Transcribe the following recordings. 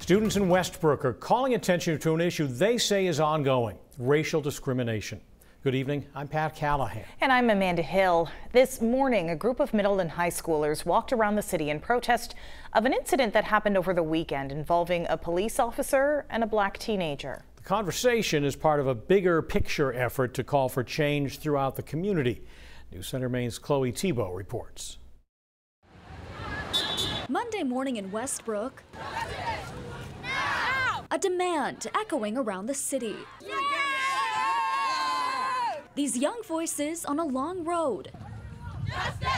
Students in Westbrook are calling attention to an issue they say is ongoing: racial discrimination. Good evening, I'm Pat Callahan. And I'm Amanda Hill. This morning, a group of middle and high schoolers walked around the city in protest of an incident that happened over the weekend involving a police officer and a black teenager. The conversation is part of a bigger picture effort to call for change throughout the community. News Center Maine's Chloe Thibault reports. Monday morning in Westbrook, a demand echoing around the city. These young voices on a long road Justice!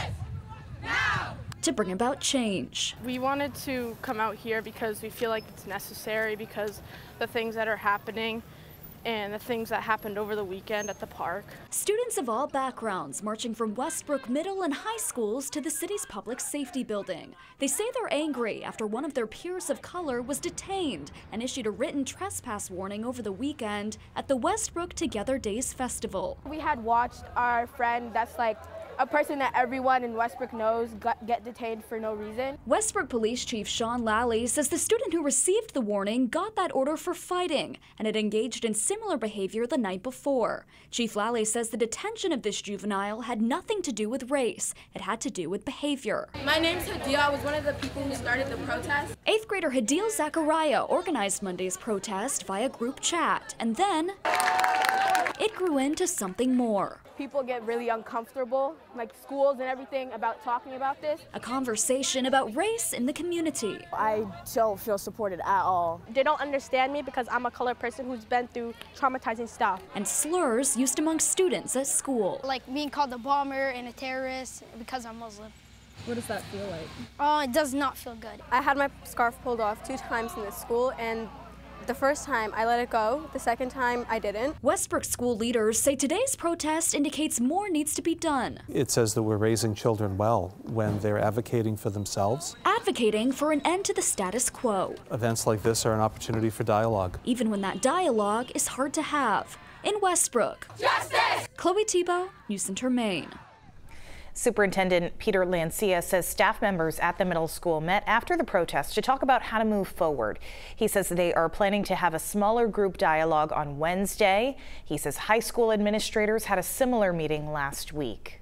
Now! To bring about change. We wanted to come out here because we feel like it's necessary, because the things that are happening and the things that happened over the weekend at the park. Students of all backgrounds marching from Westbrook middle and high schools to the city's public safety building. They say they're angry after one of their peers of color was detained and issued a written trespass warning over the weekend at the Westbrook Together Days festival. We had watched our friend that's like a person that everyone in Westbrook knows get detained for no reason. Westbrook Police Chief Sean Lally says the student who received the warning got that order for fighting and had engaged in similar behavior the night before. Chief Lally says the detention of this juvenile had nothing to do with race. It had to do with behavior. My name's Hadil. I was one of the people who started the protest. 8th grader Hadil Zachariah organized Monday's protest via group chat, and then it grew into something more. People get really uncomfortable, like schools and everything, about talking about this. A conversation about race in the community. I don't feel supported at all. They don't understand me because I'm a colored person who's been through traumatizing stuff. And slurs used among students at school. Like being called a bomber and a terrorist because I'm Muslim. What does that feel like? Oh, it does not feel good. I had my scarf pulled off 2 times in this school, and the first time I let it go, the second time I didn't. Westbrook school leaders say today's protest indicates more needs to be done. It says that we're raising children well when they're advocating for themselves. Advocating for an end to the status quo. Events like this are an opportunity for dialogue. Even when that dialogue is hard to have. In Westbrook, Justice! Chloe Thibault, News Center, Maine. Superintendent Peter Lancia says staff members at the middle school met after the protest to talk about how to move forward. He says they are planning to have a smaller group dialogue on Wednesday. He says high school administrators had a similar meeting last week.